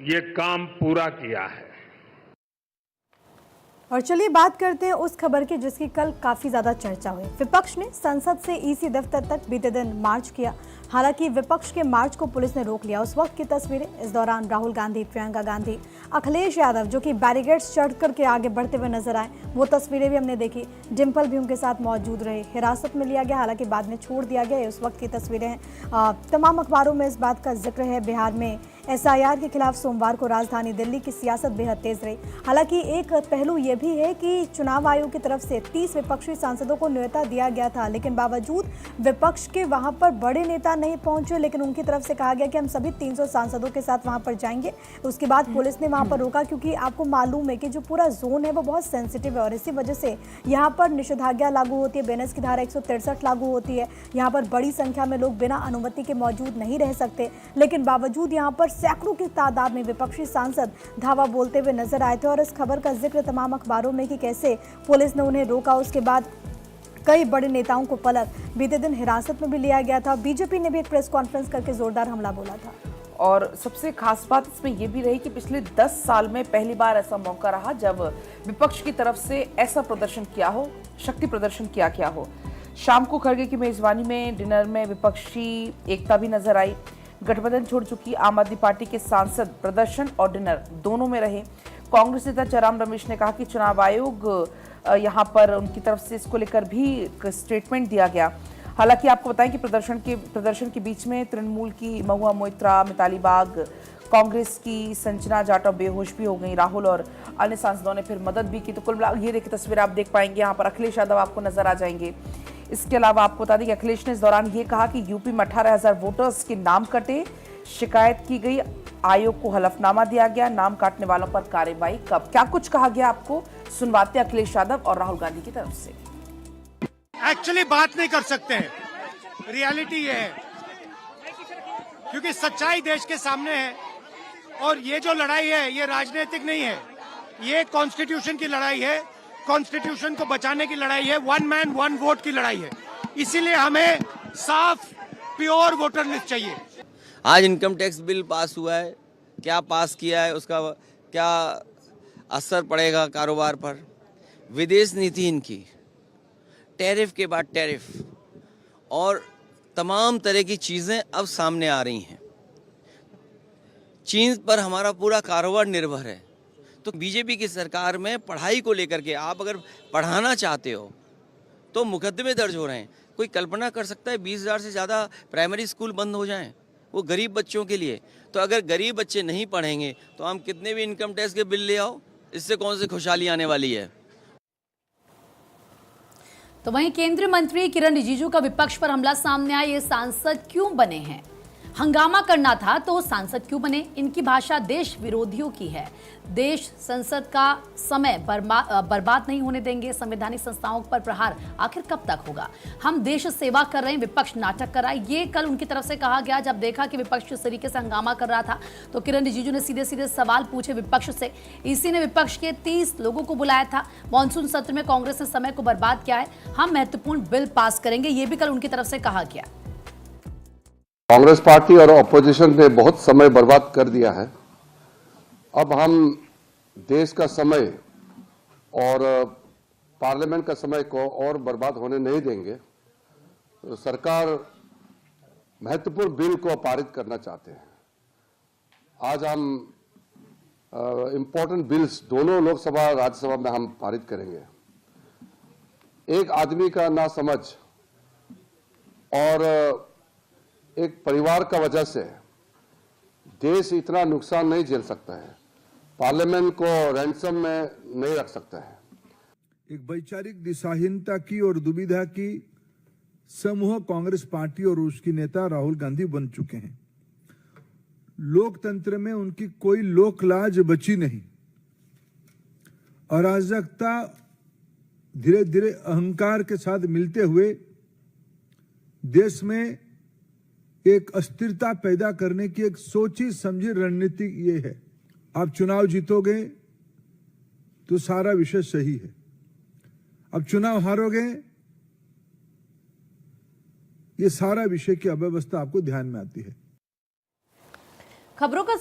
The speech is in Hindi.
ये काम पूरा किया है। और चलिए बात करते हैं उस खबर की जिसकी कल काफी ज्यादा चर्चा हुई। विपक्ष ने संसद से ईसी दफ्तर तक बीते दिन मार्च किया। हालांकि विपक्ष के मार्च को पुलिस ने रोक लिया। उस वक्त की तस्वीरें। इस दौरान राहुल गांधी, प्रियंका गांधी, अखिलेश यादव जो कि बैरिकेड्स चढ़ करके आगे बढ़ते हुए नजर आए, वो तस्वीरें भी हमने देखी। डिम्पल भी उनके साथ मौजूद रहे। हिरासत में लिया गया, हालांकि बाद में छोड़ दिया गया। उस वक्त की तस्वीरें हैं। तमाम अखबारों में इस बात का जिक्र है। बिहार में SIR के खिलाफ सोमवार को राजधानी दिल्ली की सियासत बेहद तेज रही। हालांकि एक पहलू यह भी है कि चुनाव आयोग की तरफ से 30 विपक्षी सांसदों को न्योता दिया गया था, लेकिन बावजूद विपक्ष के वहां पर बड़े नेता नहीं पहुंचे। लेकिन उनकी तरफ से कहा गया कि हम सभी 300 सांसदों के साथ वहां पर जाएंगे। उसके बाद पुलिस ने वहां पर रोका, क्योंकि आपको मालूम है कि जो पूरा जोन है वो बहुत सेंसिटिव है और इसी वजह से यहाँ पर निषेधाज्ञा लागू होती है। BNS की धारा 163 लागू होती है। यहाँ पर बड़ी संख्या में लोग बिना अनुमति के मौजूद नहीं रह सकते। लेकिन बावजूद यहाँ पर सैकड़ों की तादाद में विपक्षी सांसद धावा बोलते हुए नजर आए थे और इस खबर का जिक्र तमाम अखबारों में कि कैसे पुलिस ने उन्हें रोका। उसके बाद कई बड़े नेताओं को पलक बीते दिन हिरासत में भी लिया गया था। बीजेपी ने भी एक प्रेस कॉन्फ्रेंस करके जोरदार हमला बोला था। और सबसे खास बात इसमें यह भी रही कि पिछले 10 साल में पहली बार ऐसा मौका रहा जब विपक्ष की तरफ से ऐसा प्रदर्शन किया हो, शक्ति प्रदर्शन किया हो। शाम को खड़गे की मेजबानी में डिनर में विपक्षी एकता भी नजर आई। गठबंधन छोड़ चुकी आम आदमी पार्टी के सांसद प्रदर्शन और डिनर दोनों में रहे। कांग्रेस नेता जयराम रमेश ने कहा कि चुनाव आयोग यहां पर उनकी तरफ से इसको लेकर भी स्टेटमेंट दिया गया। हालांकि आपको बताएं कि प्रदर्शन के बीच में तृणमूल की महुआ मोइत्रा, मिताली बाग, कांग्रेस की संजना जाटव बेहोश भी हो गई। राहुल और अन्य सांसदों ने फिर मदद भी की। तो कुल मिलाकर ये देखिए तस्वीर आप देख पाएंगे। यहाँ पर अखिलेश यादव आपको नजर आ जाएंगे। इसके अलावा आपको बता दें कि अखिलेश ने इस दौरान ये कहा कि यूपी में 18,000 वोटर्स के नाम कटे, शिकायत की गई, आयोग को हलफनामा दिया गया, नाम काटने वालों पर कार्रवाई कब, क्या कुछ कहा गया आपको सुनवाते अखिलेश यादव और राहुल गांधी की तरफ से। एक्चुअली बात नहीं कर सकते हैं, रियलिटी ये है, क्योंकि सच्चाई देश के सामने है और ये जो लड़ाई है ये राजनीतिक नहीं है, ये कॉन्स्टिट्यूशन की लड़ाई है, कॉन्स्टिट्यूशन को बचाने की लड़ाई है, वन मैन वन वोट की लड़ाई है। इसीलिए हमें साफ प्योर वोटर लिस्ट चाहिए। आज इनकम टैक्स बिल पास हुआ है, क्या पास किया है, उसका क्या असर पड़ेगा कारोबार पर। विदेश नीति इनकी, टैरिफ के बाद टैरिफ और तमाम तरह की चीज़ें अब सामने आ रही हैं। चीन पर हमारा पूरा कारोबार निर्भर है। तो बीजेपी की सरकार में पढ़ाई को लेकर के आप अगर पढ़ाना चाहते हो तो मुकदमे दर्ज हो रहे हैं। कोई कल्पना कर सकता है 20,000 से ज़्यादा प्राइमरी स्कूल बंद हो जाएं, वो गरीब बच्चों के लिए। तो अगर गरीब बच्चे नहीं पढ़ेंगे तो हम कितने भी इनकम टैक्स के बिल ले आओ, इससे कौन सी खुशहाली आने वाली है। तो वहीं केंद्रीय मंत्री किरण रिजिजू का विपक्ष पर हमला सामने आया। ये सांसद क्यों बने हैं? हंगामा करना था तो सांसद क्यों बने? इनकी भाषा देश विरोधियों की है। देश संसद का समय बर्बाद नहीं होने देंगे। संवैधानिक संस्थाओं पर प्रहार आखिर कब तक होगा? हम देश सेवा कर रहे हैं, विपक्ष नाटक कर रहा है। ये कल उनकी तरफ से कहा गया जब देखा कि विपक्ष इस तरीके से हंगामा कर रहा था। तो किरण रिजिजू ने सीधे सीधे सवाल पूछे विपक्ष से। इसी ने विपक्ष के 30 लोगों को बुलाया था। मानसून सत्र में कांग्रेस ने समय को बर्बाद किया है, हम महत्वपूर्ण बिल पास करेंगे, ये भी कल उनकी तरफ से कहा गया। कांग्रेस पार्टी और ऑपोजिशन ने बहुत समय बर्बाद कर दिया है। अब हम देश का समय और पार्लियामेंट का समय को और बर्बाद होने नहीं देंगे। तो सरकार महत्वपूर्ण बिल को पारित करना चाहते हैं। आज हम इंपॉर्टेंट बिल्स दोनों लोकसभा और राज्यसभा में हम पारित करेंगे। एक आदमी का नासमझ और एक परिवार का वजह से देश इतना नुकसान नहीं झेल सकता है। पार्लियामेंट को रैंसम में नहीं रख सकता है। एक वैचारिक दिशाहीनता की और दुविधा की समूह कांग्रेस पार्टी और उसकी नेता राहुल गांधी बन चुके हैं। लोकतंत्र में उनकी कोई लोकलाज बची नहीं। अराजकता धीरे धीरे अहंकार के साथ मिलते हुए देश में एक अस्थिरता पैदा करने की एक सोची समझी रणनीति ये है। आप चुनाव जीतोगे तो सारा विषय सही है, अब चुनाव हारोगे ये सारा विषय की अव्यवस्था आपको ध्यान में आती है। खबरों का